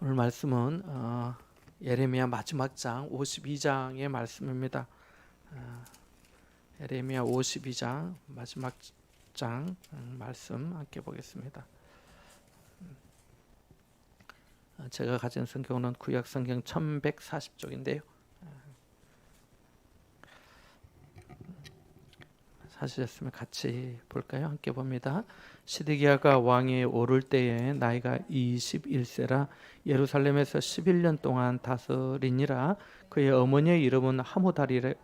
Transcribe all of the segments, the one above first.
오늘 말씀은 예레미야 마지막 장 52장의 말씀입니다. 예레미야 52장 마지막 장 말씀 함께 보겠습니다. 제가 가진 성경은 구약 성경 1140쪽인데요. 사시셨으면 같이 볼까요? 함께 봅니다. 시드기야가 왕위에 오를 때에 나이가 21세라 예루살렘에서 11년 동안 다스리니라. 그의 어머니의 이름은 하무달이라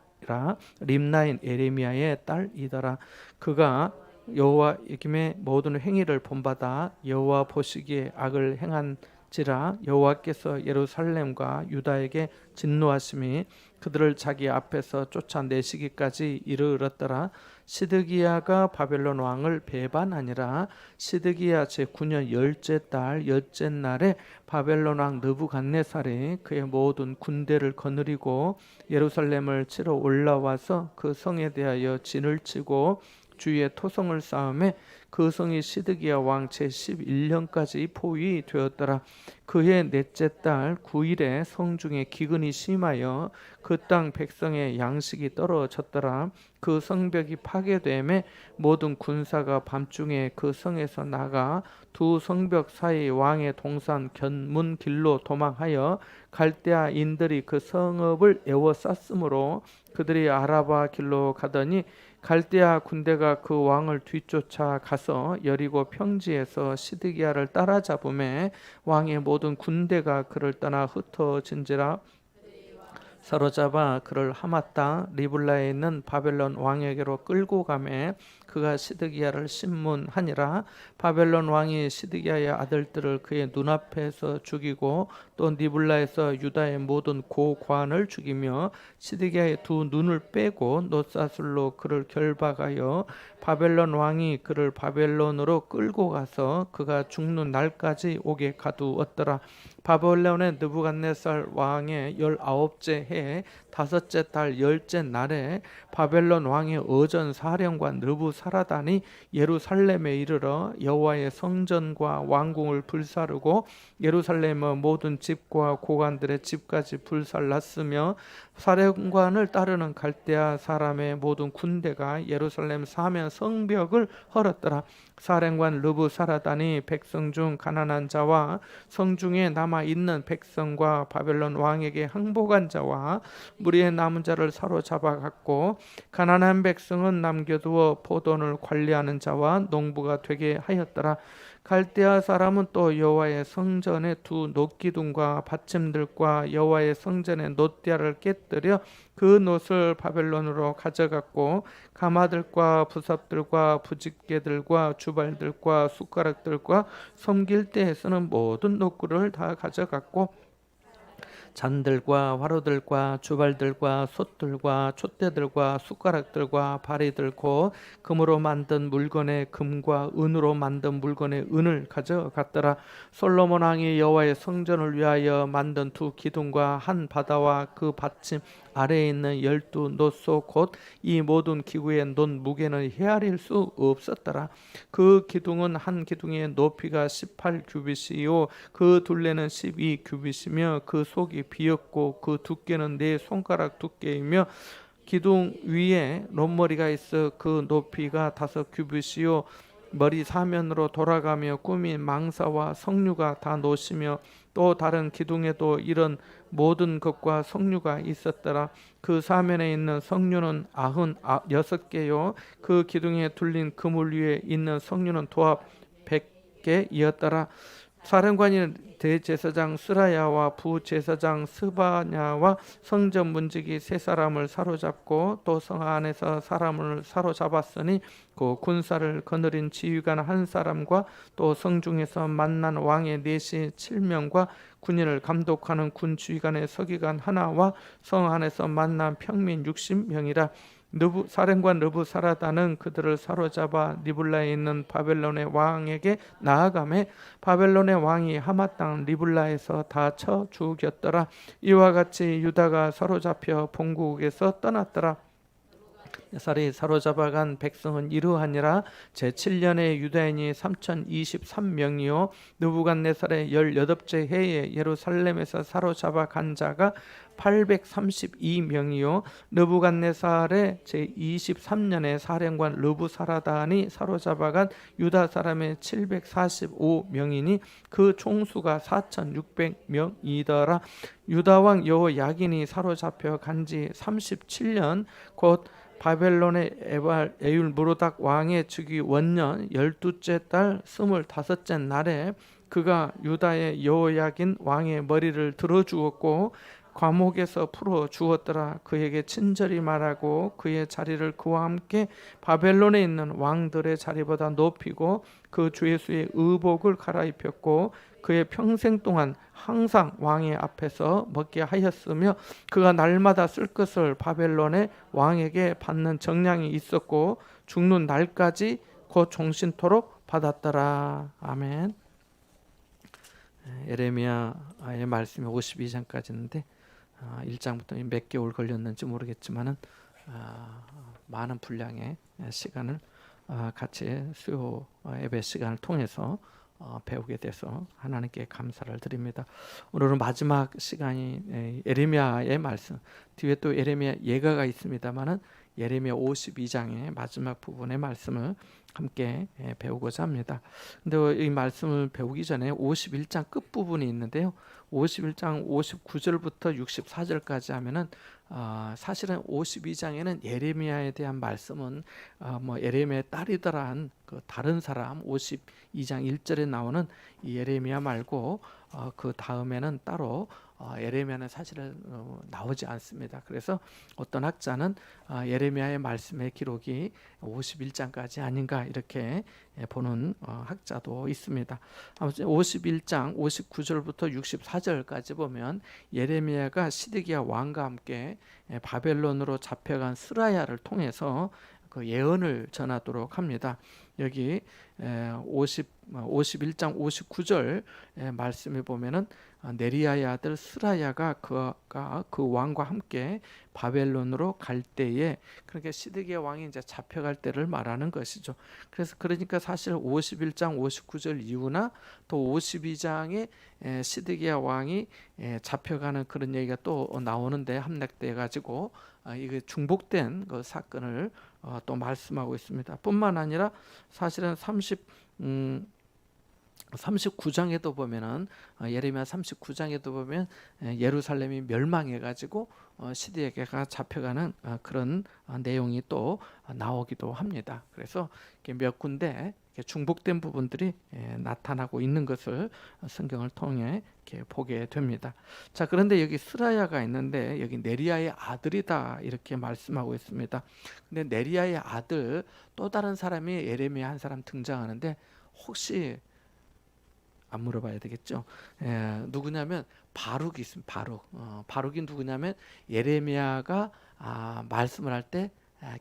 림나인 에레미야의 딸이더라. 그가 여호와의 모든 행위를 본받아 여호와 보시기에 악을 행한지라. 여호와께서 예루살렘과 유다에게 진노하심이 그들을 자기 앞에서 쫓아내시기까지 이르렀더라. 시드기야가 바벨론 왕을 배반하니라. 시드기야 제9년 열째 달 열째 날에 바벨론 왕 느부갓네살이 그의 모든 군대를 거느리고 예루살렘을 치러 올라와서 그 성에 대하여 진을 치고 주위에 토성을 쌓음에 그 성이 시드기야 왕 제11년까지 포위 되었더라. 그의 넷째 달 9일에 성중에 기근이 심하여 그 땅 백성의 양식이 떨어졌더라. 그 성벽이 파괴됨에 모든 군사가 밤중에 그 성에서 나가 두 성벽 사이 왕의 동산 견문 길로 도망하여 갈대아인들이 그 성읍을 에워쌌으므로 그들이 아라바 길로 가더니 갈대아 군대가 그 왕을 뒤쫓아 가서 여리고 평지에서 시드기야를 따라잡음에 왕의 모든 군대가 그를 떠나 흩어진지라. 사로잡아 그를 하맛 땅 리블라에 있는 바벨론 왕에게로 끌고 가매 그가 시드기야를 신문하니라. 바벨론 왕이 시드기야의 아들들을 그의 눈앞에서 죽이고 또 리블라에서 유다의 모든 고관을 죽이며 시드기야의 두 눈을 빼고 놋사슬로 그를 결박하여 바벨론 왕이 그를 바벨론으로 끌고 가서 그가 죽는 날까지 옥에 가두었더라. 바벨론의 느부갓네살 왕의 19째 해 다섯째 달 열째 날에 바벨론 왕의 어전 사령관 느부사라단이 예루살렘에 이르러 여호와의 성전과 왕궁을 불사르고 예루살렘의 모든 집과 고관들의 집까지 불살랐으며 사령관을 따르는 갈대아 사람의 모든 군대가 예루살렘 사면 성벽을 헐었더라. 사령관 느부사라단이 백성 중 가난한 자와 성중에 남아 있는 백성과 바벨론 왕에게 항복한 자와 무리의 남은 자를 사로잡아 갔고 가난한 백성은 남겨두어 포도원을 관리하는 자와 농부가 되게 하였더라. 갈대아 사람은 또 여호와의 성전의 두 놋기둥과 받침들과 여호와의 성전의 놋대야를 깨뜨려 그 놋을 바벨론으로 가져갔고 가마들과 부삽들과 부집개들과 주발들과 숟가락들과 섬길 때에 쓰는 모든 놋구를 다 가져갔고 잔들과 화로들과 주발들과 솥들과 촛대들과 숟가락들과 바리들 곧 금으로 만든 물건에 금과 은으로 만든 물건에 은을 가져갔더라. 솔로몬 왕이 여호와의 성전을 위하여 만든 두 기둥과 한 바다와 그 받침 아래에 있는 12놋소 곧 이 모든 기구의 놋 무게는 헤아릴 수 없었더라. 그 기둥은 한 기둥의 높이가 18규빗이요 그 둘레는 12규빗이며 그 속이 비었고 그 두께는 네 손가락 두께이며 기둥 위에 놋머리가 있어 그 높이가 5규빗이요 머리 사면으로 돌아가며 꾸민 망사와 석류가 다 놋이며 또 다른 기둥에도 이런 모든 것과 석류가 있었더라. 그 사면에 있는 석류는 96개요 그 기둥에 둘린 그물 위에 있는 석류는 도합 100개이었더라. 사령관이 대제사장 스라야와 부제사장 스바냐와 성전 문지기 세 사람을 사로잡고 또 성 안에서 사람을 사로잡았으니 그 군사를 거느린 지휘관 한 사람과 또 성중에서 만난 왕의 내시 7명과 군인을 감독하는 군 지휘관의 서기관 하나와 성 안에서 만난 평민 60명이라. 사령관 느부사라단은 그들을 사로잡아 리블라에 있는 바벨론의 왕에게 나아가매 바벨론의 왕이 하맛 땅 리블라에서 다 쳐 죽였더라. 이와 같이 유다가 사로잡혀 본국에서 떠났더라. 살이 사로잡아간 백성은 이러하니라. 제7년에 유다인이 3023명이요 느부갓네살의 18째 해에 예루살렘에서 사로잡아간 자가 832명이요 느부갓네살의 제23년에 사령관 르부사라단이 사로잡아간 유다 사람의 745명이니 그 총수가 4600명이더라. 유다 왕 여호야긴이 사로잡혀 간지 37년 곧 바벨론의 에율 무로닥 왕의 즉위 원년 12째 달 25째 날에 그가 유다의 여호야긴 왕의 머리를 들어 주었고 감옥에서 풀어 주었더라. 그에게 친절히 말하고 그의 자리를 그와 함께 바벨론에 있는 왕들의 자리보다 높이고 그 죄수의 의복을 갈아입혔고 그의 평생 동안 항상 왕의 앞에서 먹게 하였으며 그가 날마다 쓸 것을 바벨론의 왕에게 받는 정량이 있었고 죽는 날까지 곧 종신토록 받았더라. 아멘. 예레미야의 말씀이 52장까지인데 1장부터 몇 개월 걸렸는지 모르겠지만은 많은 분량의 시간을 같이 수요 예배 시간을 통해서 배우게 돼서 하나님께 감사를 드립니다. 오늘은 마지막 시간이 예레미야의 말씀 뒤에 또 예레미야 예가가 있습니다만은 예레미야 52장의 마지막 부분의 말씀을 함께 배우고자 합니다. 근데 이 말씀을 배우기 전에 51장 끝부분이 있는데요. 51장 59절부터 64절까지 하면은 사실은 52장에는 예레미야에 대한 말씀은 뭐 예레미야의 딸이더란 그 다른 사람 52장 1절에 나오는 이 예레미야 말고 그 다음에는 따로 예레미야는 사실은 나오지 않습니다. 그래서 어떤 학자는 예레미야의 말씀의 기록이 51장까지 아닌가 이렇게 보는 학자도 있습니다. 아무튼 51장 59절부터 64절까지 보면 예레미야가 시드기야 왕과 함께 바벨론으로 잡혀간 스라야를 통해서 그 예언을 전하도록 합니다. 여기 51장 59절 말씀에 보면은 네리야의 아들 스라야가 그 왕과 함께 바벨론으로 갈 때에 그러니까 시드기야 왕이 이제 잡혀갈 때를 말하는 것이죠. 그러니까 사실 51장 59절 이후나 또 52장에 시드기야 왕이 잡혀가는 그런 얘기가 또 나오는데 함락돼 가지고 이게 중복된 그 사건을 또 말씀하고 있습니다. 뿐만 아니라 사실은 39장에도 보면은 예레미야 39장에도 보면 예루살렘이 멸망해 가지고 시드기야가 잡혀가는 그런 내용이 또 나오기도 합니다. 그래서 몇 군데 중복된 부분들이 나타나고 있는 것을 성경을 통해 이렇게 보게 됩니다. 자, 그런데 여기 스라야가 있는데 여기 네리야의 아들이다 이렇게 말씀하고 있습니다. 근데 네리야의 아들 또 다른 사람이 예레미야 한 사람 등장하는데 혹시 안 물어봐야 되겠죠. 누구냐면 바룩이 있습니다. 바룩이 누구냐면 예레미야가 말씀을 할 때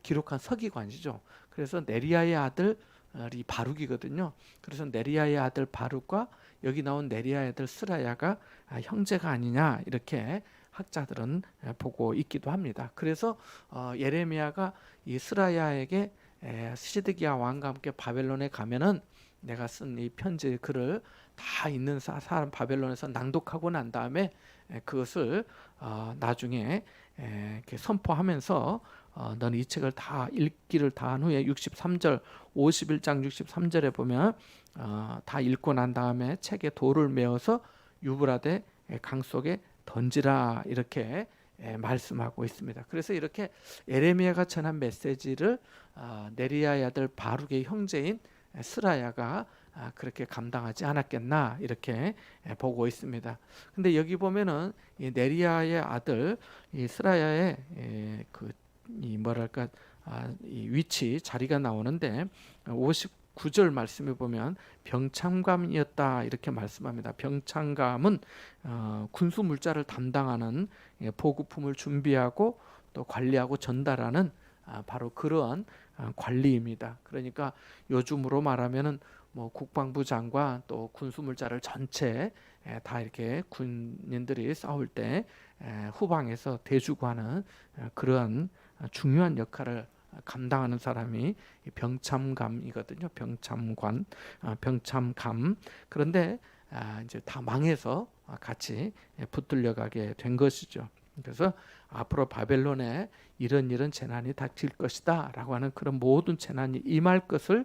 기록한 서기관이죠. 그래서 네리야의 아들이 바룩이거든요. 그래서 네리야의 아들 바룩과 여기 나온 네리야의 아들 스라야가 형제가 아니냐 이렇게 학자들은 보고 있기도 합니다. 그래서 예레미야가 이 스라야에게 시드기야 왕과 함께 바벨론에 가면은 내가 쓴 이 편지 글을 다 있는 사람 바벨론에서 낭독하고 난 다음에 그것을 나중에 이렇게 선포하면서 너는 이 책을 다 읽기를 다 한 후에 63절 51장 63절에 보면 다 읽고 난 다음에 책에 돌을 메어서 유브라데 강 속에 던지라 이렇게 말씀하고 있습니다. 그래서 이렇게 예레미야가 전한 메시지를 네리야의 아들 바룩의 형제인 스라야가 그렇게 감당하지 않았겠나 이렇게 보고 있습니다. 근데 여기 보면은 이 네리야의 아들 이 스라야의 이 뭐랄까 이 위치 자리가 나오는데 59절 말씀에 보면 병참감이었다 이렇게 말씀합니다. 병참감은 군수 물자를 담당하는 보급품을 준비하고 또 관리하고 전달하는 바로 그러한 관리입니다. 그러니까 요즘으로 말하면은 뭐 국방부 장관 또 군수물자를 전체 다 이렇게 군인들이 싸울 때 후방에서 대주고 하는 그러한 중요한 역할을 감당하는 사람이 병참감이거든요. 병참감. 그런데 이제 다 망해서 같이 붙들려 가게 된 것이죠. 그래서 앞으로 바벨론에 이런 재난이 닥칠 것이다 라고 하는 그런 모든 재난이 임할 것을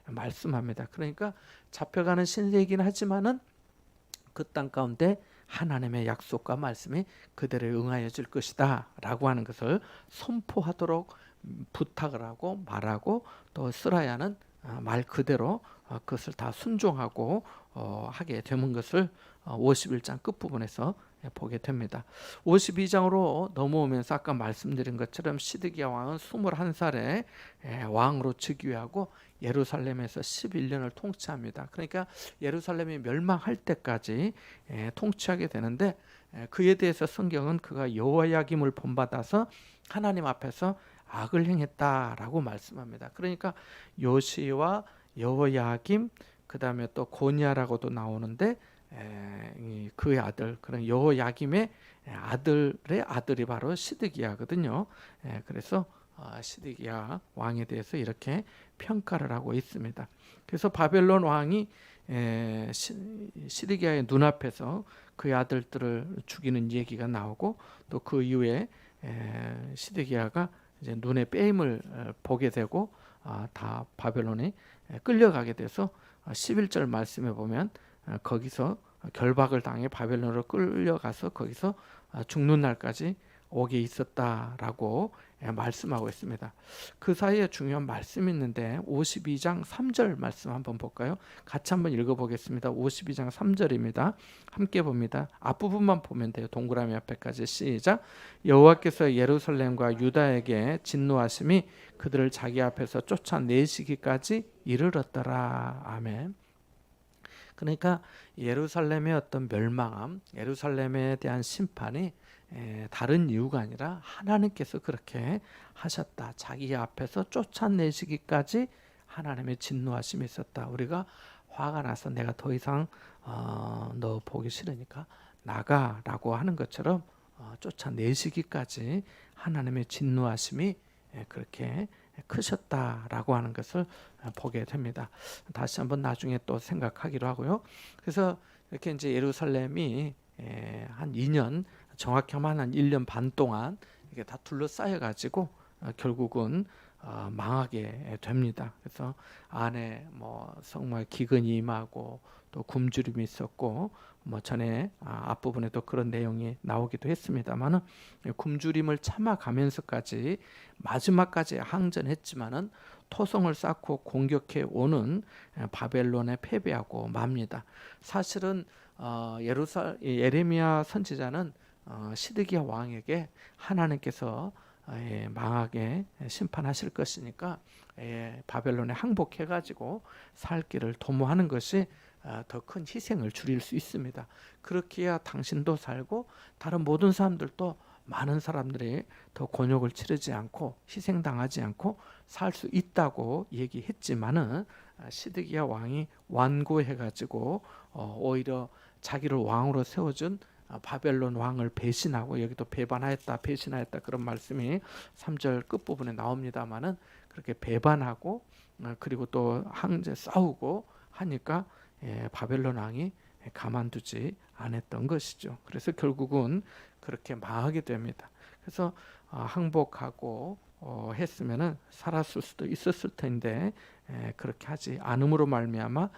말씀합니다. 그러니까 잡혀가는 신세이긴 하지만은 그 땅 가운데 하나님의 약속과 말씀이 그대로 응하여 줄 것이다 라고 하는 것을 선포하도록 부탁을 하고 말하고, 또 쓰라야는 말 그대로 그것을 다 순종하고 하게 되는 것을 51장 끝부분에서 보게 됩니다. 52장으로 넘어오면서 아까 말씀드린 것처럼 시드기야 왕은 21살에 왕으로 즉위하고 예루살렘에서 11년을 통치합니다. 그러니까 예루살렘이 멸망할 때까지 통치하게 되는데, 그에 대해서 성경은 그가 여호야김을 본받아서 하나님 앞에서 악을 행했다라고 말씀합니다. 그러니까 요시와 여호야김, 그 다음에 또 고니야라고도 나오는데 그의 아들, 그런 여호야김의 아들의 아들이 바로 시드기야거든요. 그래서 시드기야 왕에 대해서 이렇게 평가를 하고 있습니다. 그래서 바벨론 왕이 시드기야의 눈앞에서 그의 아들들을 죽이는 얘기가 나오고, 또 그 이후에 시드기야가 이제 눈에 빼임을 보게 되고 다 바벨론에 끌려가게 돼서 11절 말씀에 보면 거기서 결박을 당해 바벨론으로 끌려가서 거기서 죽는 날까지 오게 있었다라고 말씀하고 있습니다. 그 사이에 중요한 말씀이 있는데 52장 3절 말씀 한번 볼까요? 같이 한번 읽어보겠습니다. 52장 3절입니다. 함께 봅니다. 앞부분만 보면 돼요. 동그라미 앞에까지 시작. 여호와께서 예루살렘과 유다에게 진노하심이 그들을 자기 앞에서 쫓아내시기까지 이르렀더라. 아멘. 그러니까 예루살렘의 어떤 멸망함, 예루살렘에 대한 심판이 다른 이유가 아니라 하나님께서 그렇게 하셨다. 자기 앞에서 쫓아내시기까지 하나님의 진노하심이 있었다. 우리가 화가 나서 내가 더 이상 너 보기 싫으니까 나가라고 하는 것처럼 쫓아내시기까지 하나님의 진노하심이 그렇게 크셨다라고 하는 것을 보게 됩니다. 다시 한번 나중에 또 생각하기로 하고요. 그래서 이렇게 이제 예루살렘이 한 2년, 정확히 하면 한 1년 반 동안 이게 다 둘러싸여 가지고 결국은 망하게 됩니다. 그래서 안에 뭐 정말 기근이 임하고 또 굶주림이 있었고, 뭐 전에 앞부분에도 그런 내용이 나오기도 했습니다만은 굶주림을 참아가면서까지 마지막까지 항전했지만은 토성을 쌓고 공격해 오는 바벨론에 패배하고 맙니다. 사실은 예레미야 선지자는 시드기야 왕에게 하나님께서 망하게 심판하실 것이니까 바벨론에 항복해 가지고 살 길을 도모하는 것이 더 큰 희생을 줄일 수 있습니다. 그렇게 해야 당신도 살고 다른 모든 사람들도, 많은 사람들이 더 곤욕을 치르지 않고 희생당하지 않고 살 수 있다고 얘기했지만은 시드기야 왕이 완고해 가지고 오히려 자기를 왕으로 세워준 바벨론 왕을 배신하고, 여기도 배신하였다 그런 말씀이 3절 끝부분에 나옵니다만은, 그렇게 배반하고 그리고 또 항제 싸우고 하니까 바벨론 왕이 가만두지 않았던 것이죠. 그래서 결국은 그렇게 망하게 됩니다. 그래서 항복하고 했으면은 살았을 수도 있었을 텐데 그렇게 하지 않음으로 말미암아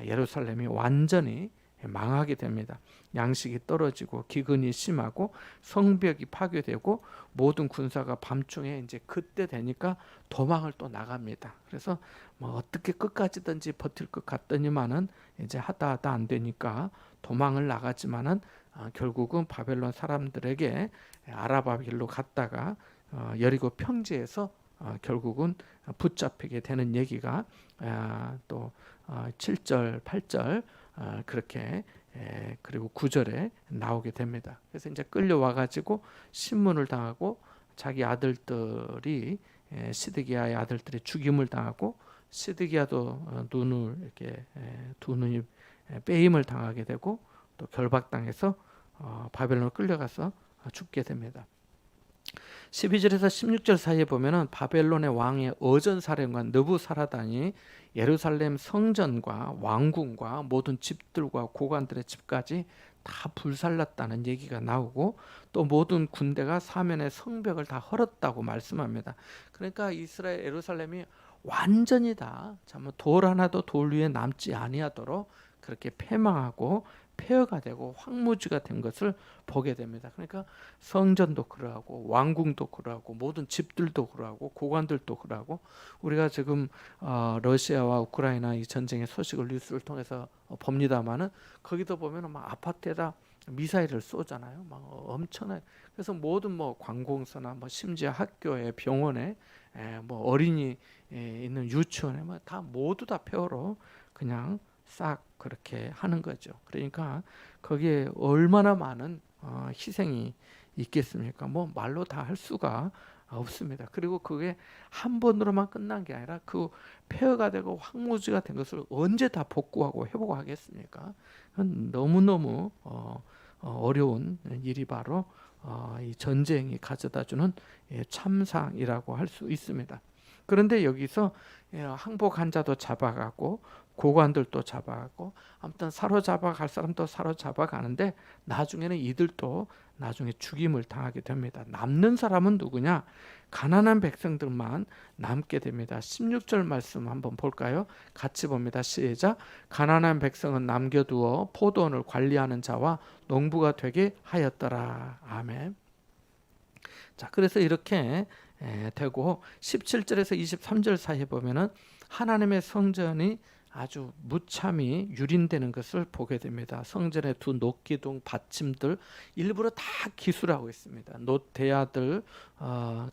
예루살렘이 완전히 망하게 됩니다. 양식이 떨어지고 기근이 심하고 성벽이 파괴되고 모든 군사가 밤중에 이제 그때 되니까 도망을 또 나갑니다. 그래서 뭐 어떻게 끝까지든지 버틸 것 같더니만은 이제 하다 안 되니까 도망을 나가지만은 결국은 바벨론 사람들에게 아라바 길로 갔다가 여리고 평지에서 결국은 붙잡히게 되는 얘기가 또 7절, 8절 그렇게 그리고 9절에 나오게 됩니다. 그래서 이제 끌려와 가지고 신문을 당하고 자기 아들들이 시드기야의 아들들이 죽임을 당하고, 시드기야도 눈을 이렇게 두 눈이 빼임을 당하게 되고 또 결박당해서 바벨론으로 끌려가서 죽게 됩니다. 12절에서 16절 사이에 보면은 바벨론의 왕의 어전사령관 느부사라단이 예루살렘 성전과 왕궁과 모든 집들과 고관들의 집까지 다 불살랐다는 얘기가 나오고, 또 모든 군대가 사면의 성벽을 다 헐었다고 말씀합니다. 그러니까 이스라엘 예루살렘이 완전히 다 돌 하나도 돌 위에 남지 아니하도록 그렇게 패망하고 폐허가 되고 황무지가 된 것을 보게 됩니다. 그러니까 성전도 그러하고 왕궁도 그러하고 모든 집들도 그러하고 고관들도 그러하고, 우리가 지금 러시아와 우크라이나 이 전쟁의 소식을 뉴스를 통해서 봅니다만은, 거기도 보면은 막 아파트에다 미사일을 쏘잖아요. 막 엄청나게. 그래서 모든 뭐 관공서나 뭐 심지어 학교에 병원에 뭐 어린이 있는 유치원에 뭐 다 모두 다 폐허로 그냥 싹 그렇게 하는 거죠. 그러니까 거기에 얼마나 많은 희생이 있겠습니까? 뭐 말로 다 할 수가 없습니다. 그리고 그게 한 번으로만 끝난 게 아니라 그 폐허가 되고 황무지가 된 것을 언제 다 복구하고 회복하겠습니까? 너무너무 어려운 일이 바로 이 전쟁이 가져다주는 참상이라고 할 수 있습니다. 그런데 여기서 항복한 자도 잡아가고 고관들도 잡아가고 아무튼 사로잡아 갈 사람도 사로잡아 가는데, 나중에는 이들도 나중에 죽임을 당하게 됩니다. 남는 사람은 누구냐? 가난한 백성들만 남게 됩니다. 16절 말씀 한번 볼까요? 같이 봅니다. 시작. 가난한 백성은 남겨두어 포도원을 관리하는 자와 농부가 되게 하였더라. 아멘. 자, 그래서 이렇게 되고 17절에서 23절 사이에 보면은 하나님의 성전이 아주 무참히 유린되는 것을 보게 됩니다. 성전의 두 녹기둥 받침들 일부러 다 기술하고 있습니다. 놋대야들,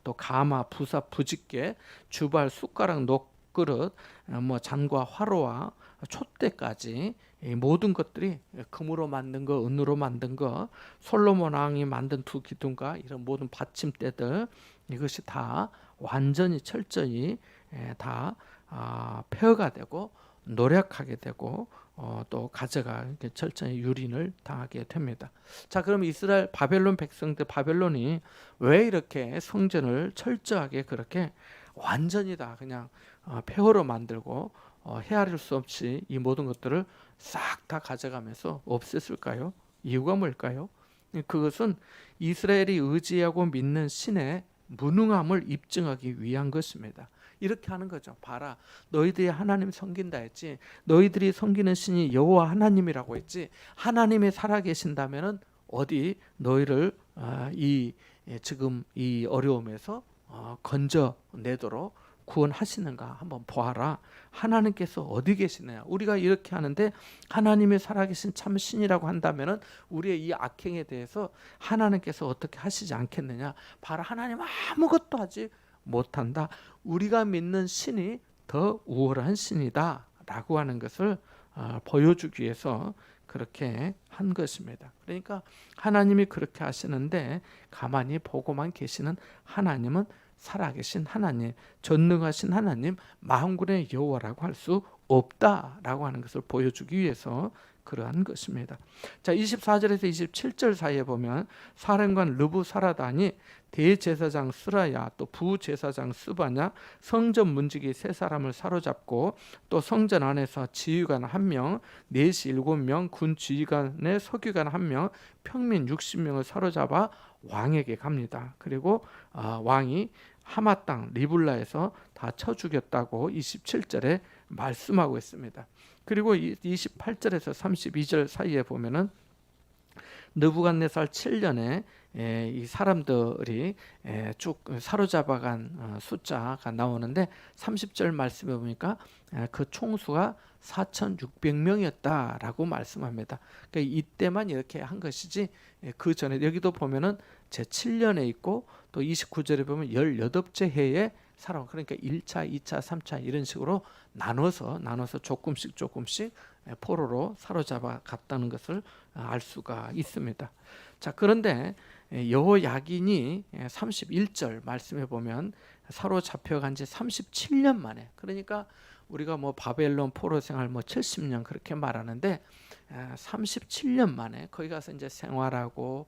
또 가마, 부사, 부직개, 주발, 숟가락, 녹그릇, 뭐 잔과 화로와 촛대까지 이 모든 것들이 금으로 만든 거, 은으로 만든 거, 솔로몬 왕이 만든 두 기둥과 이런 모든 받침대들, 이것이 다 완전히 철저히 다 폐허가 되고 노력하게 되고 또 가져가 철저히 유린을 당하게 됩니다. 자, 그럼 이스라엘 바벨론 백성들, 바벨론이 왜 이렇게 성전을 철저하게 그렇게 완전히 다 그냥 폐허로 만들고 헤아릴 수 없이 이 모든 것들을 싹 다 가져가면서 없앴을까요? 이유가 뭘까요? 그것은 이스라엘이 의지하고 믿는 신의 무능함을 입증하기 위한 것입니다. 이렇게 하는 거죠. 봐라, 너희들이 하나님 섬긴다 했지, 너희들이 섬기는 신이 여호와 하나님이라고 했지, 하나님이 살아계신다면은 어디 너희를 지금 이 어려움에서 건져내도록 구원하시는가 한번 보아라. 하나님께서 어디 계시느냐. 우리가 이렇게 하는데 하나님이 살아계신 참 신이라고 한다면은 우리의 이 악행에 대해서 하나님께서 어떻게 하시지 않겠느냐. 봐라, 하나님 아무것도 하지 못한다. 우리가 믿는 신이 더 우월한 신이다 라고 하는 것을 보여주기 위해서 그렇게 한 것입니다. 그러니까 하나님이 그렇게 하시는데 가만히 보고만 계시는 하나님은 살아계신 하나님, 전능하신 하나님, 만군의 여호와라고 할 수 없다라고 하는 것을 보여주기 위해서 그러한 것입니다. 자, 24절에서 27절 사이에 보면 사령관 르부사라단이 대제사장 스라야, 또 부제사장 스바냐, 성전 문지기 세 사람을 사로잡고, 또 성전 안에서 지휘관 1명, 내시 7명, 군 지휘관의 서기관 1명, 평민 60명을 사로잡아 왕에게 갑니다. 그리고 왕이 하마 땅 리블라에서 다 쳐 죽였다고 27절에 말씀하고 있습니다. 그리고 28절에서 32절 사이에 보면은 느부갓네살 7년에 이 사람들이 쭉 사로잡아간 숫자가 나오는데 30절 말씀해 보니까 그 총수가 4,600명이었다라고 말씀합니다. 그러니까 이때만 이렇게 한 것이지 그 전에 여기도 보면은 제 7년에 있고 또 29절에 보면 18째 해에 살아. 그러니까 1차, 2차, 3차 이런 식으로 나눠서 조금씩 포로로 사로잡아 갔다는 것을 알 수가 있습니다. 자, 그런데 여호야긴이 31절 말씀해 보면 사로잡혀간 지 37년 만에, 그러니까 우리가 뭐 바벨론 포로 생활 뭐 70년 그렇게 말하는데 37년 만에 거기 가서 이제 생활하고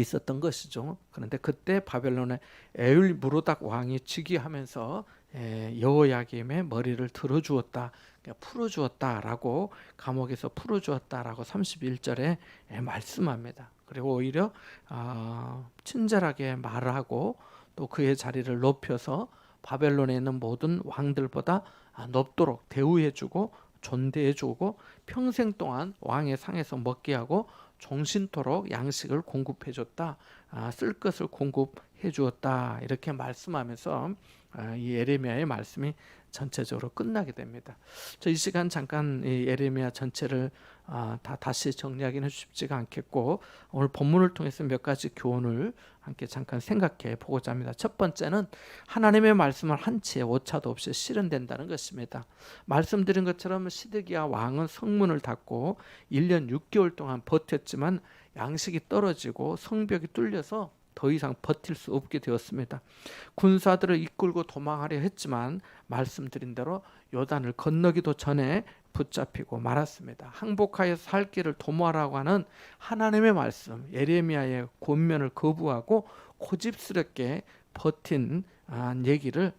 있었던 것이죠. 그런데 그때 바벨론의 에울무로닥 왕이 즉위하면서 여호야김의 머리를 들어주었다, 그러니까 풀어주었다라고, 감옥에서 풀어주었다라고 31절에 말씀합니다. 그리고 오히려 친절하게 말하고 또 그의 자리를 높여서 바벨론에 있는 모든 왕들보다 높도록 대우해주고 존대해주고 평생 동안 왕의 상에서 먹게 하고 종신토록 양식을 공급해줬다, 쓸 것을 공급해주었다, 이렇게 말씀하면서 이 예레미야의 말씀이 전체적으로 끝나게 됩니다. 이 시간 잠깐 이 예레미야 전체를 다시 정리하기는 쉽지가 않겠고, 오늘 본문을 통해서 몇 가지 교훈을 함께 잠깐 생각해 보고자 합니다. 첫 번째는 하나님의 말씀을 한치의 오차도 없이 실현된다는 것입니다. 말씀드린 것처럼 시드기야 왕은 성문을 닫고 1년 6개월 동안 버텼지만 양식이 떨어지고 성벽이 뚫려서 더 이상 버틸 수 없게 되었습니다. 군사들을 이끌고 도망하려 했지만 말씀드린 대로 요단을 건너기도 전에 붙잡히고 말았습니다. 항복하여 살 길을 도모하라고 하는 하나님의 말씀, 예레미야의 권면을 거부하고 고집스럽게 버틴 얘기를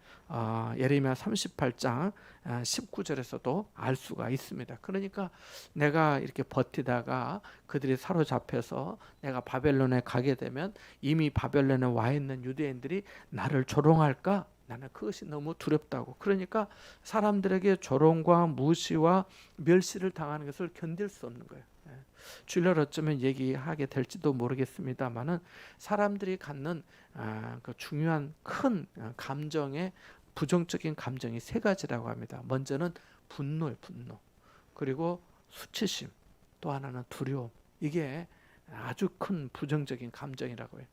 예레미야 38장 19절에서도 알 수가 있습니다. 그러니까 내가 이렇게 버티다가 그들이 사로잡혀서 내가 바벨론에 가게 되면 이미 바벨론에 와 있는 유대인들이 나를 조롱할까? 나는 그것이 너무 두렵다고. 그러니까 사람들에게 조롱과 무시와 멸시를 당하는 것을 견딜 수 없는 거예요. 주일날 어쩌면 얘기하게 될지도 모르겠습니다만은 사람들이 갖는 그 중요한 큰 감정의 부정적인 감정이 세 가지라고 합니다. 먼저는 분노예요, 분노. 그리고 수치심, 또 하나는 두려움. 이게 아주 큰 부정적인 감정이라고 해요.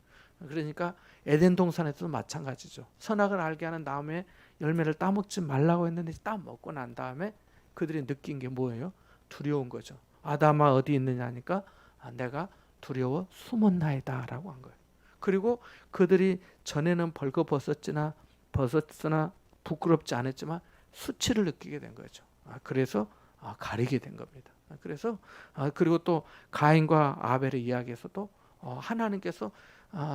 그러니까 에덴 동산에서도 마찬가지죠. 선악을 알게 하는 다음에 열매를 따먹지 말라고 했는데 따먹고 난 다음에 그들이 느낀 게 뭐예요? 두려운 거죠. 아담아 어디 있느냐 하니까 내가 두려워 숨었나이다 라고 한 거예요. 그리고 그들이 전에는 벌거벗었으나 부끄럽지 않았지만 수치를 느끼게 된 거죠. 그래서 가리게 된 겁니다. 그래서 그리고 또 가인과 아벨의 이야기에서도 하나님께서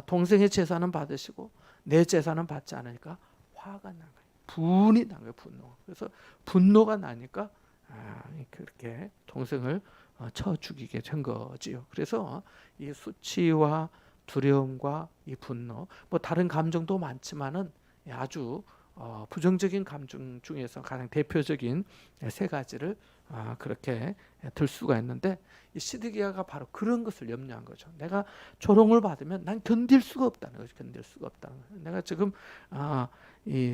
동생의 제사는 받으시고 내 제사는 받지 않으니까 화가 난 거예요. 분이 난 거예요. 분노. 그래서 분노가 나니까 그렇게 동생을 쳐 죽이게 된 거지요. 그래서 이 수치와 두려움과 이 분노, 뭐 다른 감정도 많지만은 아주 부정적인 감정 중에서 가장 대표적인 세 가지를 그렇게 들 수가 있는데, 이 시드기야가 바로 그런 것을 염려한 거죠. 내가 조롱을 받으면 난 견딜 수가 없다는 거죠. 견딜 수가 없다는 거죠. 내가 지금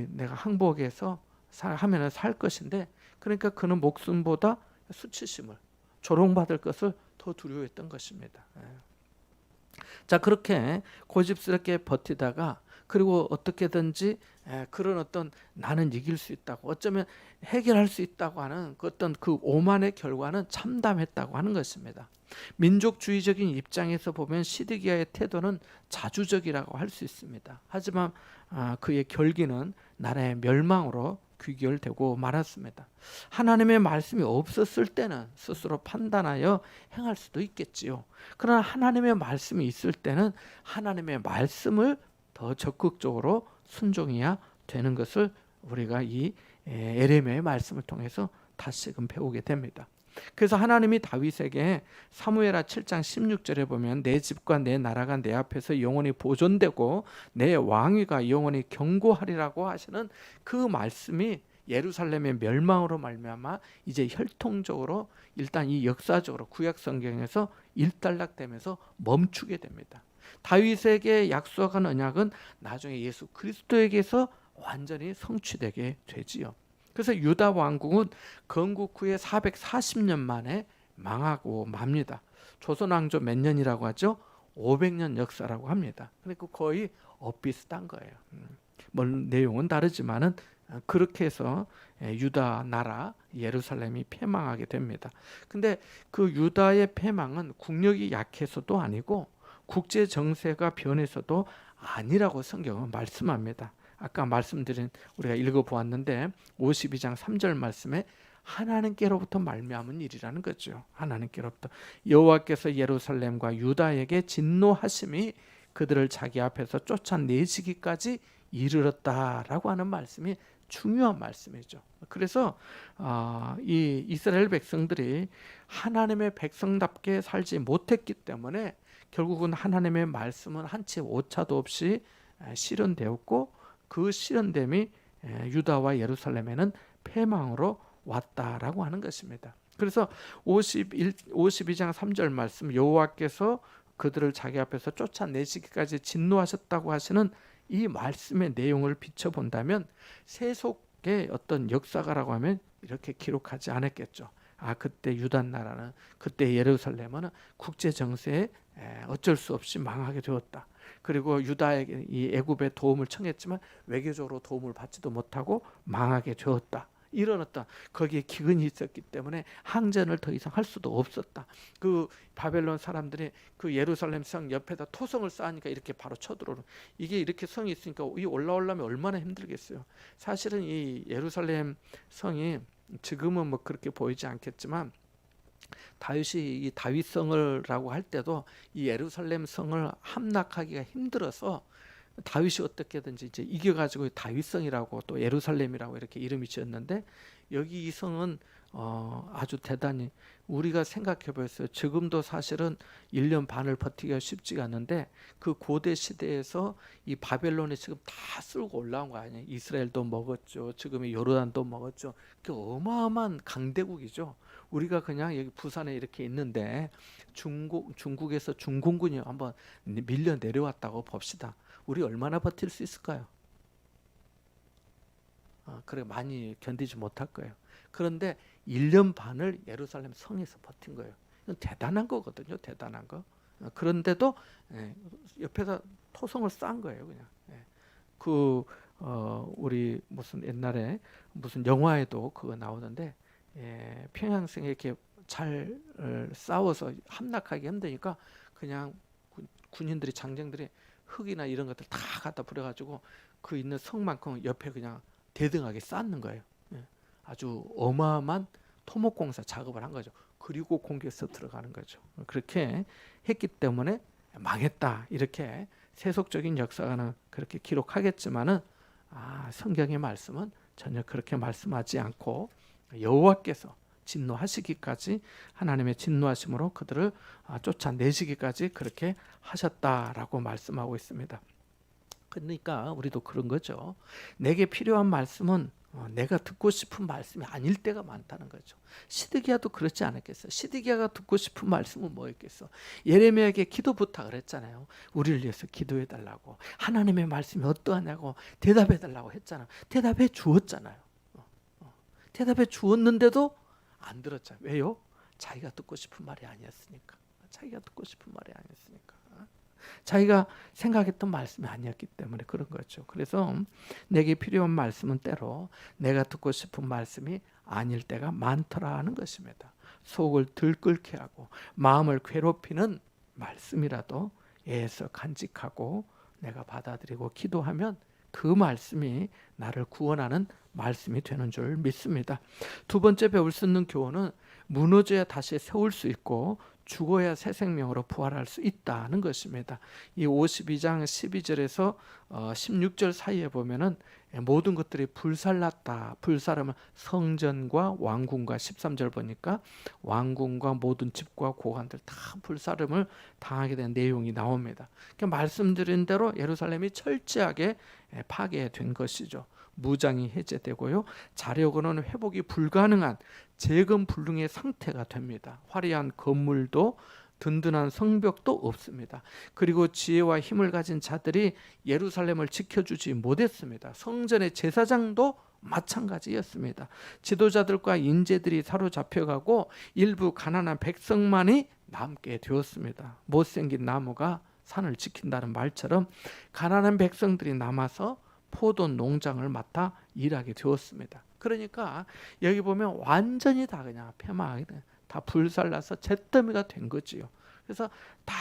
내가 항복해서 하면은 살 것인데, 그러니까 그는 목숨보다 수치심을, 조롱받을 것을 더 두려워했던 것입니다. 자, 그렇게 고집스럽게 버티다가 그리고 어떻게든지 그런 어떤 나는 이길 수 있다고, 어쩌면 해결할 수 있다고 하는 그 어떤 그 오만의 결과는 참담했다고 하는 것입니다. 민족주의적인 입장에서 보면 시드기야의 태도는 자주적이라고 할 수 있습니다. 하지만 그의 결기는 나라의 멸망으로 귀결되고 말았습니다. 하나님의 말씀이 없었을 때는 스스로 판단하여 행할 수도 있겠지요. 그러나 하나님의 말씀이 있을 때는 하나님의 말씀을 더 적극적으로 순종해야 되는 것을 우리가 이 예레미야의 말씀을 통해서 다시금 배우게 됩니다. 그래서 하나님이 다윗에게 사무엘하 7장 16절에 보면 내 집과 내 나라가 내 앞에서 영원히 보존되고 내 왕위가 영원히 견고하리라고 하시는 그 말씀이 예루살렘의 멸망으로 말미암아 이제 혈통적으로 일단 이 역사적으로 구약 성경에서 일단락되면서 멈추게 됩니다. 다윗에게 약속한 언약은 나중에 예수 그리스도에게서 완전히 성취되게 되지요. 그래서 유다 왕국은 건국 후에 440년 만에 망하고 맙니다. 조선 왕조 몇 년이라고 하죠? 500년 역사라고 합니다. 그러니까 거의 엇비슷한 거예요. 뭐 내용은 다르지만은 그렇게 해서 유다 나라 예루살렘이 패망하게 됩니다. 근데 그 유다의 패망은 국력이 약해서도 아니고 국제 정세가 변해서도 아니라고 성경은 말씀합니다. 아까 말씀드린 우리가 읽어보았는데 52장 3절 말씀에 하나님께로부터 말미암은 일이라는 거죠. 하나님께로부터 여호와께서 예루살렘과 유다에게 진노하심이 그들을 자기 앞에서 쫓아내시기까지 이르렀다라고 하는 말씀이 중요한 말씀이죠. 그래서 이 이스라엘 백성들이 하나님의 백성답게 살지 못했기 때문에 결국은 하나님의 말씀은 한치 오차도 없이 실현되었고, 그 실현됨이 유다와 예루살렘에는 패망으로 왔다라고 하는 것입니다. 그래서 52장 3절 말씀, 여호와께서 그들을 자기 앞에서 쫓아내시기까지 진노하셨다고 하시는 이 말씀의 내용을 비춰본다면 세속의 어떤 역사가라고 하면 이렇게 기록하지 않았겠죠. 그때 유다 나라는, 그때 예루살렘은 국제 정세에 어쩔 수 없이 망하게 되었다. 그리고 유다에게 이 애굽의 도움을 청했지만 외교적으로 도움을 받지도 못하고 망하게 되었다. 이런 어떤 거기에 기근이 있었기 때문에 항전을 더 이상 할 수도 없었다. 그 바벨론 사람들이 그 예루살렘 성 옆에다 토성을 쌓으니까 이렇게 바로 쳐들어오는, 이게 이렇게 성이 있으니까 이 올라오려면 얼마나 힘들겠어요. 사실은 이 예루살렘 성이 지금은 뭐 그렇게 보이지 않겠지만 다윗이 이 다윗성을라고 할 때도 이 예루살렘 성을 함락하기가 힘들어서 다윗이 어떻게든지 이제 이겨가지고 다윗성이라고 또 예루살렘이라고 이렇게 이름이 지었는데, 여기 이 성은 아주 대단히 우리가 생각해 보였어요. 지금도 사실은 1년 반을 버티기가 쉽지가 않는데 그 고대 시대에서 이 바벨론이 지금 다 쓸고 올라온 거 아니에요. 이스라엘도 먹었죠. 지금의 요르단도 먹었죠. 그 어마어마한 강대국이죠. 우리가 그냥 여기 부산에 이렇게 있는데 중국에서 중공군이 한번 밀려 내려왔다고 봅시다. 우리 얼마나 버틸 수 있을까요? 그래 많이 견디지 못할 거예요. 그런데 1년 반을 예루살렘 성에서 버틴 거예요. 이건 대단한 거거든요. 대단한 거. 그런데도 옆에다 토성을 쌓은 거예요. 그냥. 우리 무슨 옛날에 무슨 영화에도 그거 나오는데, 평양성에 이렇게 잘 싸워서 함락하기 힘드니까 그냥 군인들이, 장정들이 흙이나 이런 것들 다 갖다 버려가지고 그 있는 성만큼 옆에 그냥 대등하게 쌓는 거예요. 아주 어마어마한 토목공사 작업을 한 거죠. 그리고 공격해서 들어가는 거죠. 그렇게 했기 때문에 망했다, 이렇게 세속적인 역사가는 그렇게 기록하겠지만은 성경의 말씀은 전혀 그렇게 말씀하지 않고 여호와께서 진노하시기까지, 하나님의 진노하심으로 그들을 쫓아내시기까지 그렇게 하셨다라고 말씀하고 있습니다. 그러니까 우리도 그런 거죠. 내게 필요한 말씀은 내가 듣고 싶은 말씀이 아닐 때가 많다는 거죠. 시드기야도 그렇지 않았겠어요? 시드기야가 듣고 싶은 말씀은 뭐였겠어? 예레미야에게 기도 부탁을 했잖아요. 우리를 위해서 기도해 달라고, 하나님의 말씀이 어떠하냐고 대답해 달라고 했잖아요. 대답해 주었잖아요. 대답해 주었는데도 안 들었잖아요. 왜요? 자기가 듣고 싶은 말이 아니었으니까. 자기가 듣고 싶은 말이 아니었으니까. 자기가 생각했던 말씀이 아니었기 때문에 그런 거죠. 그래서 내게 필요한 말씀은 때로 내가 듣고 싶은 말씀이 아닐 때가 많더라는 것입니다. 속을 들끓게 하고 마음을 괴롭히는 말씀이라도 애써 간직하고 내가 받아들이고 기도하면 그 말씀이 나를 구원하는 말씀이 되는 줄 믿습니다. 두 번째 배울 수 있는 교훈은 무너져야 다시 세울 수 있고 죽어야 새 생명으로 부활할 수 있다는 것입니다. 이 52장 12절에서 16절 사이에 보면은 모든 것들이 불살랐다. 불사르면 성전과 왕궁과, 13절 보니까 왕궁과 모든 집과 고관들 다 불사름을 당하게 된 내용이 나옵니다. 그러니까 말씀드린 대로 예루살렘이 철저하게 파괴된 것이죠. 무장이 해제되고요, 자력으로는 회복이 불가능한 재건불능의 상태가 됩니다. 화려한 건물도 든든한 성벽도 없습니다. 그리고 지혜와 힘을 가진 자들이 예루살렘을 지켜주지 못했습니다. 성전의 제사장도 마찬가지였습니다. 지도자들과 인재들이 사로잡혀가고 일부 가난한 백성만이 남게 되었습니다. 못생긴 나무가 산을 지킨다는 말처럼 가난한 백성들이 남아서 포도 농장을 맡아 일하게 되었습니다. 그러니까 여기 보면 완전히 다 그냥 폐망하게 돼, 다 불살라서 잿더미가 된 거지요. 그래서 다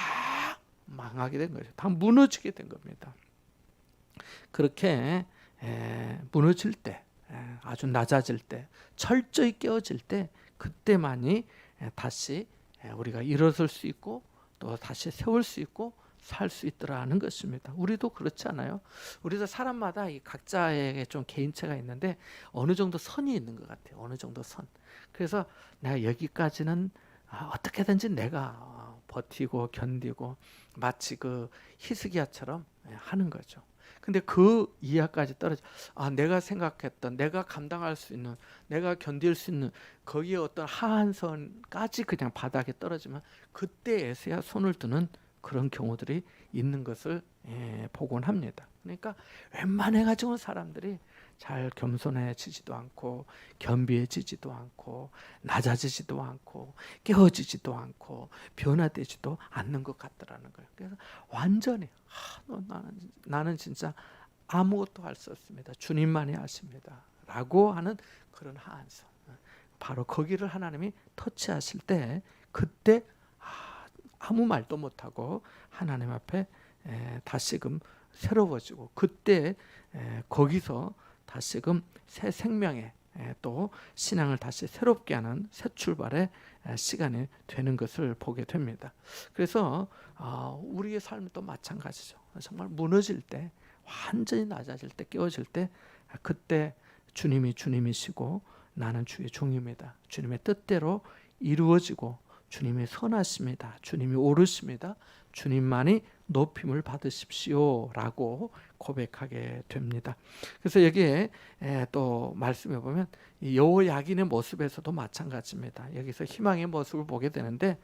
망하게 된 거죠. 다 무너지게 된 겁니다. 그렇게 무너질 때 아주 낮아질 때, 철저히 깨어질 때, 그때만이 다시 우리가 일어설 수 있고 또 다시 세울 수 있고 살 수 있더라는 것입니다. 우리도 그렇지 않아요? 우리도 사람마다 이 각자에게 좀 개인체가 있는데 어느 정도 선이 있는 것 같아요. 어느 정도 선. 그래서 내가 여기까지는 어떻게든지 내가 버티고 견디고 마치 그 히스기야처럼 하는 거죠. 근데 그 이하까지 떨어져 내가 생각했던 내가 감당할 수 있는 내가 견딜 수 있는 거기에 어떤 하한선까지 그냥 바닥에 떨어지면 그때에서야 손을 드는 그런 경우들이 있는 것을 보곤 합니다. 그러니까 웬만해 가지고 사람들이 잘 겸손해지지도 않고 겸비해지지도 않고 낮아지지도 않고 깨어지지도 않고 변화되지도 않는 것 같더라는 거예요. 그래서 완전히 나는 진짜 아무것도 할 수 없습니다. 주님만이 하십니다. 라고 하는 그런 하한선. 바로 거기를 하나님이 터치하실 때 그때 아무 말도 못하고 하나님 앞에 다시금 새로워지고 그때 거기서 다시금 새 생명의 또 신앙을 다시 새롭게 하는 새 출발의 시간이 되는 것을 보게 됩니다. 그래서 우리의 삶도 마찬가지죠. 정말 무너질 때 완전히 낮아질 때 깨어질 때 그때 주님이 주님이시고 나는 주의 종입니다. 주님의 뜻대로 이루어지고 주님이 선하십니다. 주님이 옳으십니다. 주님만이 높임을 받으십시오 라고 고백하게 됩니다. 그래서 여기에 또 말씀해 보면 여호야긴의 모습에서도 마찬가지입니다. 여기서 희망의 모습을 보게 되는데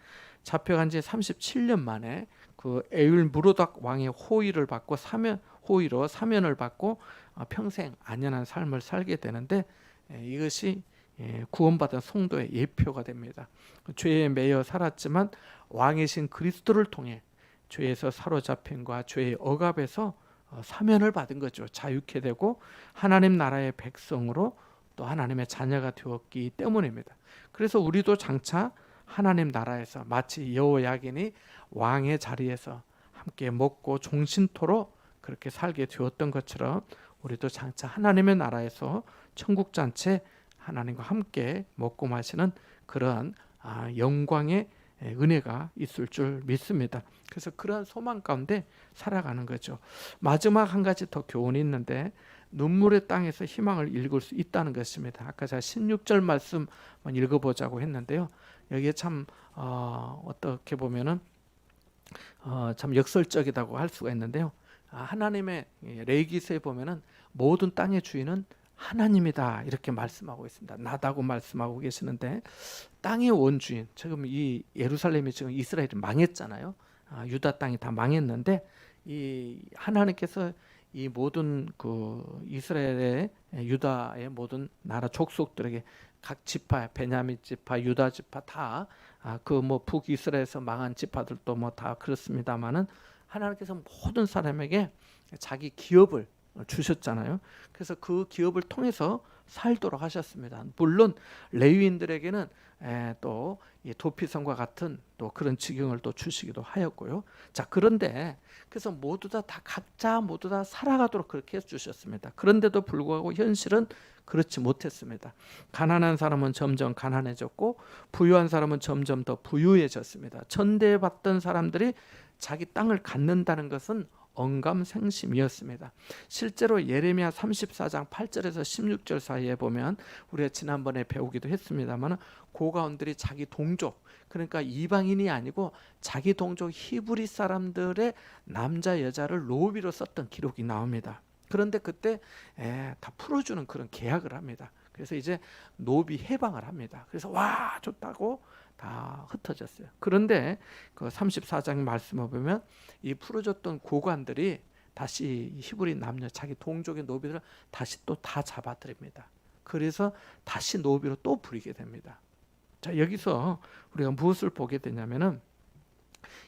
잡혀간 지 37년 만에 그 에윌무로닥 왕의 호의를 받고 호의로 사면을 받고 평생 안연한 삶을 살게 되는데 이것이 구원받은 성도의 예표가 됩니다. 죄에 매여 살았지만 왕이신 그리스도를 통해 죄에서 사로잡힌과 죄의 억압에서 사면을 받은 거죠. 자유케 되고 하나님 나라의 백성으로 또 하나님의 자녀가 되었기 때문입니다. 그래서 우리도 장차 하나님 나라에서 마치 여호야긴이 왕의 자리에서 함께 먹고 종신토로 그렇게 살게 되었던 것처럼 우리도 장차 하나님의 나라에서 천국 잔치 하나님과 함께 먹고 마시는 그러한 영광의 은혜가 있을 줄 믿습니다. 그래서 그러한 소망 가운데 살아가는 거죠. 마지막 한 가지 더 교훈이 있는데 눈물의 땅에서 희망을 읽을 수 있다는 것입니다. 아까 제가 16절 말씀 읽어보자고 했는데요. 여기에 참 어떻게 보면은 참 역설적이라고 할 수가 있는데요. 하나님의 레위기서에 보면은 모든 땅의 주인은 하나님이다 이렇게 말씀하고 있습니다. 나다고 말씀하고 계시는데 땅의 원주인 지금 이 예루살렘이 지금 이스라엘이 망했잖아요. 유다 땅이 다 망했는데 이 하나님께서 이 모든 그 이스라엘의 유다의 모든 나라 족속들에게 각 지파 베냐민 지파 유다 지파 다 그 뭐 북이스라엘에서 망한 지파들도 뭐 다 그렇습니다만은 하나님께서 모든 사람에게 자기 기업을 주셨잖아요. 그래서 그 기업을 통해서 살도록 하셨습니다. 물론 레위인들에게는 또 도피성과 같은 또 그런 지경을 또 주시기도 하였고요. 자, 그런데 그래서 모두 다 각자 모두 다 살아가도록 그렇게 해 주셨습니다. 그런데도 불구하고 현실은 그렇지 못했습니다. 가난한 사람은 점점 가난해졌고 부유한 사람은 점점 더 부유해졌습니다. 천대받던 사람들이 자기 땅을 갖는다는 것은 언감생심이었습니다. 실제로 예레미야 34장 8절에서 16절 사이에 보면 우리가 지난번에 배우기도 했습니다만 고가원들이 자기 동족 그러니까 이방인이 아니고 자기 동족 히브리 사람들의 남자 여자를 노비로 썼던 기록이 나옵니다. 그런데 그때 다 풀어주는 그런 계약을 합니다. 그래서 이제 노비 해방을 합니다. 그래서 와 좋다고 다 흩어졌어요. 그런데 그 34장 말씀을 보면 이 풀어줬던 고관들이 다시 히브리 남녀 자기 동족의 노비들을 다시 또 다 잡아들입니다. 그래서 다시 노비로 또 부리게 됩니다. 자, 여기서 우리가 무엇을 보게 되냐면은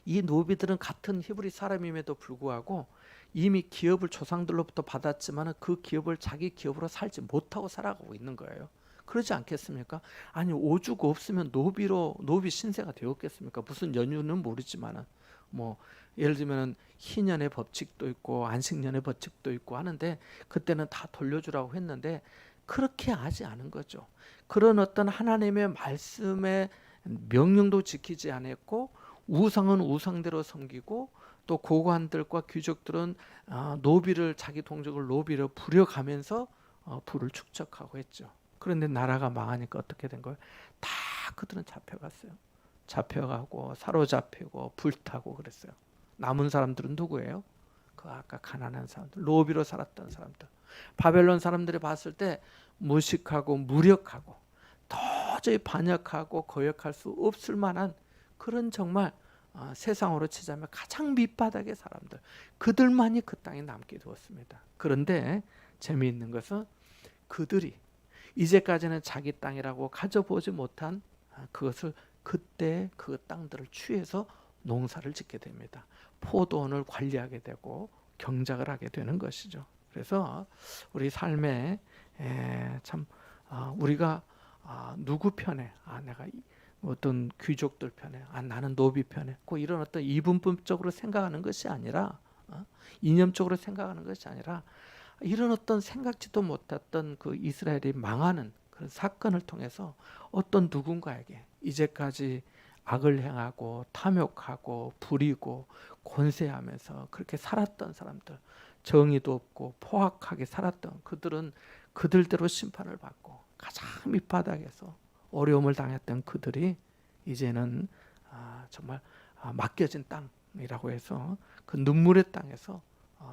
이 노비들은 같은 히브리 사람임에도 불구하고 이미 기업을 조상들로부터 받았지만 그 기업을 자기 기업으로 살지 못하고 살아가고 있는 거예요. 그러지 않겠습니까? 아니 오주가 없으면 노비 신세가 되었겠습니까? 무슨 연유는 모르지만은 뭐 예를 들면은 희년의 법칙도 있고 안식년의 법칙도 있고 하는데 그때는 다 돌려주라고 했는데 그렇게 하지 않은 거죠. 그런 어떤 하나님의 말씀의 명령도 지키지 않았고 우상은 우상대로 섬기고 또 고관들과 귀족들은 노비를 자기 동족을 노비로 부려가면서 부를 축적하고 했죠. 그런데 나라가 망하니까 어떻게 된 거예요? 다 그들은 잡혀갔어요. 잡혀가고 사로잡히고 불타고 그랬어요. 남은 사람들은 누구예요? 그 아까 가난한 사람들, 노비로 살았던 사람들. 바벨론 사람들이 봤을 때 무식하고 무력하고 도저히 반역하고 거역할 수 없을 만한 그런 정말 세상으로 치자면 가장 밑바닥의 사람들, 그들만이 그 땅에 남게 되었습니다. 그런데 재미있는 것은 그들이 이제까지는 자기 땅이라고 가져보지 못한 그것을 그때 그 땅들을 취해서 농사를 짓게 됩니다. 포도원을 관리하게 되고 경작을 하게 되는 것이죠. 그래서 우리 삶에 참 우리가 누구 편에 내가 어떤 귀족들 편에 나는 노비 편에 꼭 이런 어떤 이분법적으로 생각하는 것이 아니라 이념적으로 생각하는 것이 아니라 이런 어떤 생각지도 못했던 그 이스라엘이 망하는 그런 사건을 통해서 어떤 누군가에게 이제까지 악을 행하고 탐욕하고 부리고 권세하면서 그렇게 살았던 사람들, 정의도 없고 포악하게 살았던 그들은 그들대로 심판을 받고 가장 밑바닥에서 어려움을 당했던 그들이 이제는 정말 맡겨진 땅이라고 해서 그 눈물의 땅에서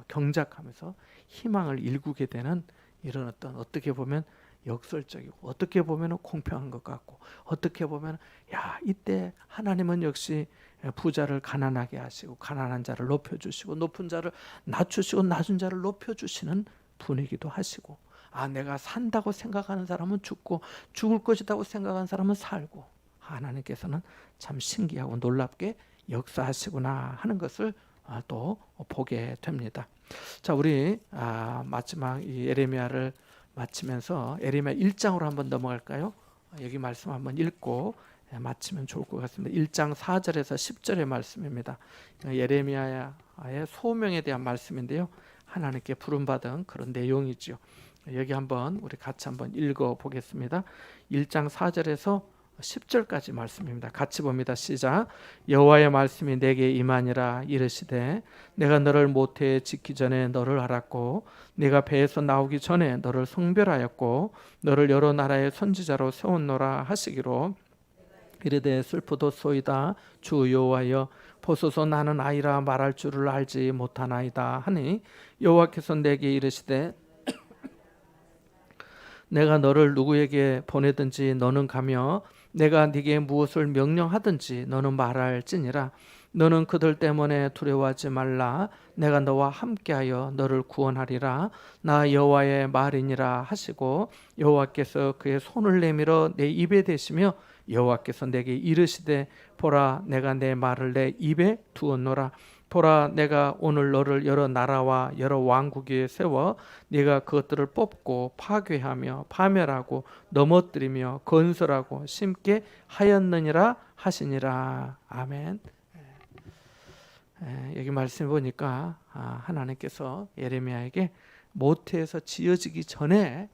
경작하면서 희망을 일구게 되는 이런 어떻게 보면 역설적이고 어떻게 보면 공평한 것 같고 어떻게 보면 이때 하나님은 역시 부자를 가난하게 하시고 가난한 자를 높여주시고 높은 자를 낮추시고 낮은 자를 높여주시는 분이기도 하시고 내가 산다고 생각하는 사람은 죽고 죽을 것이라고 생각하는 사람은 살고 하나님께서는 참 신기하고 놀랍게 역사하시구나 하는 것을 또 보게 됩니다. 자, 우리 마지막 이 예레미야를 마치면서 예레미야 1장으로 한번 넘어갈까요? 여기 말씀 한번 읽고 마치면 좋을 것 같습니다. 1장 4절에서 10절의 말씀입니다. 예레미야의 소명에 대한 말씀인데요. 하나님께 부름받은 그런 내용이죠. 여기 한번 우리 같이 한번 읽어 보겠습니다. 1장 4절에서 10절까지 말씀입니다. 같이 봅니다. 시작. 여호와의 말씀이 내게 임하니라. 이르시되 내가 너를 모태에 짓기 전에 너를 알았고 네가 배에서 나오기 전에 너를 성별하였고 너를 여러 나라의 선지자로 세웠노라 하시기로 이르되 슬프도소이다. 주 여호와여 보소서 나는 아이라 말할 줄을 알지 못하나이다 하니 여호와께서 내게 이르시되 내가 너를 누구에게 보내든지 너는 가며 내가 네게 무엇을 명령하든지 너는 말할지니라. 너는 그들 때문에 두려워하지 말라. 내가 너와 함께하여 너를 구원하리라. 나 여호와의 말이니라 하시고 여호와께서 그의 손을 내밀어 내 입에 대시며 여호와께서 내게 이르시되 보라 내가 내 말을 내 입에 두었노라. 보라 내가 오늘 너를 여러 나라와 여러 왕국 위에 세워 네가 그것들을 뽑고 파괴하며 파멸하고 넘어뜨리며 건설하고 심게 하였느니라 하시니라. 아멘. 여기 말씀 보니까 하나님께서 예레미야에게 모태에서 지어지기 전에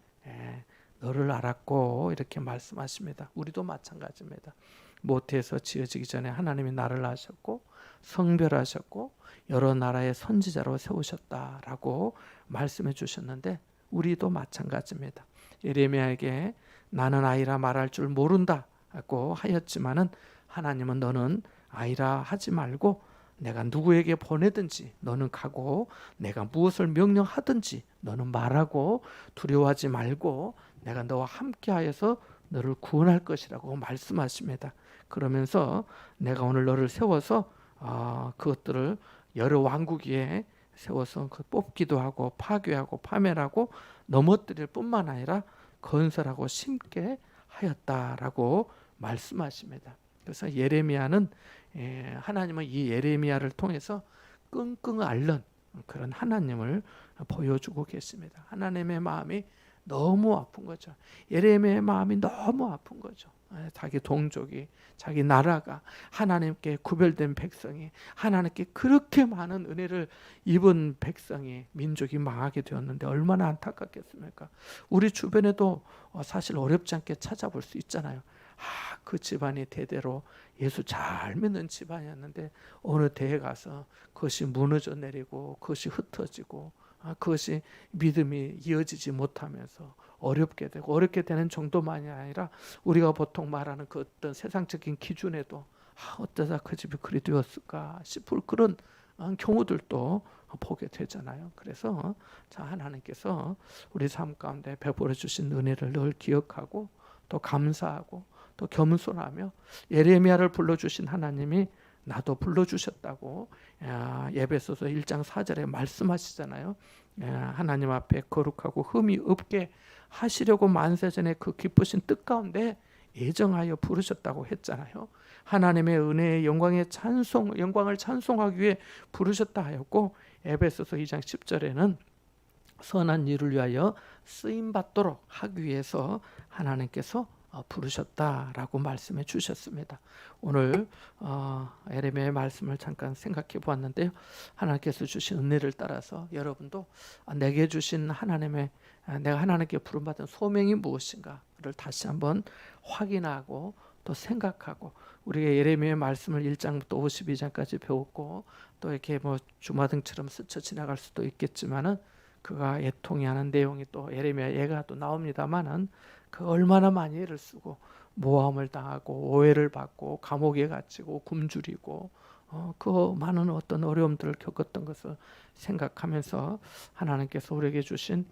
너를 알았고 이렇게 말씀하십니다. 우리도 마찬가지입니다. 모태에서 지어지기 전에 하나님이 나를 아셨고 성별하셨고 여러 나라의 선지자로 세우셨다라고 말씀해 주셨는데 우리도 마찬가지입니다. 예레미야에게 나는 아이라 말할 줄 모른다고 하였지만은 하나님은 너는 아이라 하지 말고 내가 누구에게 보내든지 너는 가고 내가 무엇을 명령하든지 너는 말하고 두려워하지 말고 내가 너와 함께하여서 너를 구원할 것이라고 말씀하십니다. 그러면서 내가 오늘 너를 세워서 그것들을 여러 왕국 위에 세워서 뽑기도 하고 파괴하고 파멸하고 넘어뜨릴 뿐만 아니라 건설하고 심게 하였다라고 말씀하십니다. 그래서 예레미야는 하나님은 이 예레미야를 통해서 끙끙 앓는 그런 하나님을 보여주고 계십니다. 하나님의 마음이 너무 아픈 거죠. 예레미야의 마음이 너무 아픈 거죠. 자기 동족이, 자기 나라가, 하나님께 구별된 백성이, 하나님께 그렇게 많은 은혜를 입은 백성이, 민족이 망하게 되었는데 얼마나 안타깝겠습니까? 우리 주변에도 사실 어렵지 않게 찾아볼 수 있잖아요. 그 집안이 대대로 예수 잘 믿는 집안이었는데 어느 때에 가서 그것이 무너져 내리고 그것이 흩어지고 그것이 믿음이 이어지지 못하면서 어렵게 되는 정도만이 아니라 우리가 보통 말하는 그 어떤 세상적인 기준에도 어쩌다 그 집이 그리 되었을까 싶을 그런 경우들도 보게 되잖아요. 그래서 자, 하나님께서 우리 삶 가운데 베풀어 주신 은혜를 늘 기억하고 또 감사하고 또 겸손하며 예레미야를 불러주신 하나님이 나도 불러주셨다고 에베소서 1장 4절에 말씀하시잖아요. 하나님 앞에 거룩하고 흠이 없게 하시려고 만세전에 그 기쁘신 뜻 가운데 예정하여 부르셨다고 했잖아요. 하나님의 은혜의 영광을 찬송하기 위해 부르셨다 하였고, 에베소서 2장 10절에는 선한 일을 위하여 쓰임 받도록 하기 위해서 하나님께서 부르셨다라고 말씀해 주셨습니다. 오늘 예레미야의 말씀을 잠깐 생각해 보았는데요. 하나님께서 주신 은혜를 따라서 여러분도 내게 주신 내가 하나님께 부름받은 소명이 무엇인가를 다시 한번 확인하고 또 생각하고, 우리가 예레미야의 말씀을 1장부터 52장까지 배웠고 또 이렇게 주마등처럼 스쳐 지나갈 수도 있겠지만은 그가 애통해하는 내용이 또 예레미야 예가 또 나옵니다만은 그 얼마나 많이 애를 쓰고 모함을 당하고 오해를 받고 감옥에 갇히고 굶주리고 그 많은 어떤 어려움들을 겪었던 것을 생각하면서 하나님께서 우리에게 주신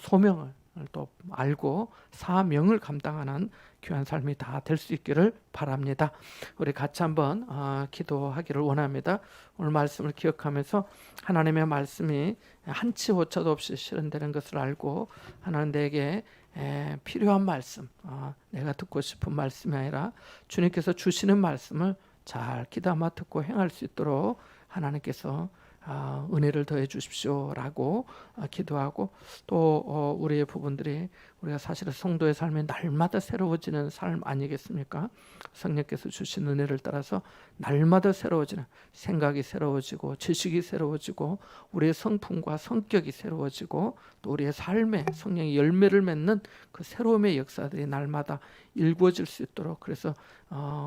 소명을 또 알고 사명을 감당하는 귀한 삶이 다 될 수 있기를 바랍니다. 우리 같이 한번 기도하기를 원합니다. 오늘 말씀을 기억하면서 하나님의 말씀이 한치 오차도 없이 실현되는 것을 알고 하나님 내게 필요한 말씀, 내가 듣고 싶은 말씀이 아니라 주님께서 주시는 말씀을 잘 귀담아 듣고 행할 수 있도록 하나님께서 은혜를 더해 주십시오라고 기도하고, 또 우리의 부분들이 우리가 사실은 성도의 삶이 날마다 새로워지는 삶 아니겠습니까? 성령께서 주신 은혜를 따라서 날마다 새로워지는 생각이 새로워지고 지식이 새로워지고 우리의 성품과 성격이 새로워지고 또 우리의 삶에 성령의 열매를 맺는 그 새로움의 역사들이 날마다 일구어질 수 있도록, 그래서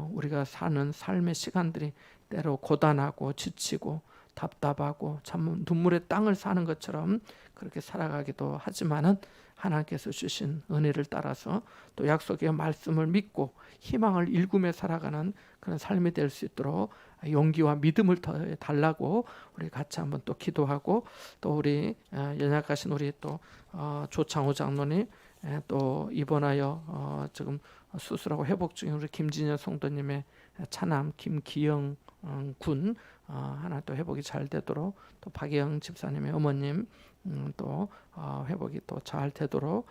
우리가 사는 삶의 시간들이 때로 고단하고 지치고 답답하고 참 눈물의 땅을 사는 것처럼 그렇게 살아가기도 하지만은 하나님께서 주신 은혜를 따라서 또 약속의 말씀을 믿고 희망을 일구며 살아가는 그런 삶이 될 수 있도록 용기와 믿음을 더해 달라고 우리 같이 한번 또 기도하고, 또 우리 연약하신 우리 또 조창호 장로님, 또 입원하여 지금 수술하고 회복 중인 우리 김진현 성도님의 차남 김기영 군 하나 또 회복이 잘 되도록, 또 박예영 집사님의 어머님 또 회복이 또 잘 되도록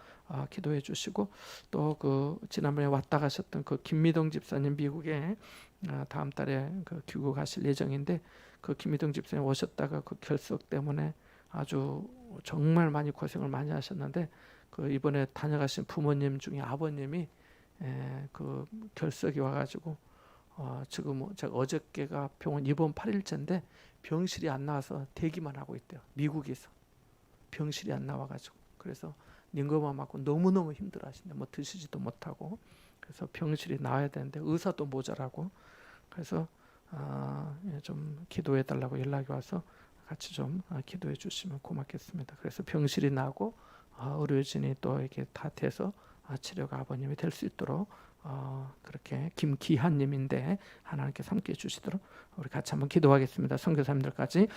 기도해 주시고, 또 그 지난번에 왔다 가셨던 그 김미동 집사님 미국에 다음 달에 그 귀국하실 예정인데, 그 김미동 집사님 오셨다가 그 결석 때문에 아주 정말 많이 고생을 많이 하셨는데, 그 이번에 다녀가신 부모님 중에 아버님이 그 결석이 와가지고 지금 제가 어저께가 병원 입원 8일째인데 병실이 안 나와서 대기만 하고 있대요. 미국에서 병실이 안 나와가지고. 그래서 링거마 맞고 너무너무 힘들어하신대. 뭐 드시지도 못하고. 그래서 병실이 나와야 되는데 의사도 모자라고. 그래서 좀 기도해 달라고 연락이 와서 같이 좀 기도해 주시면 고맙겠습니다. 그래서 병실이 나고 의료진이 또 이렇게 다 돼서 치료가 아버님이 될 수 있도록 그렇게 김기한님인데 하나님께 함께 해주시도록 우리 같이 한번 기도하겠습니다. 선교사님들까지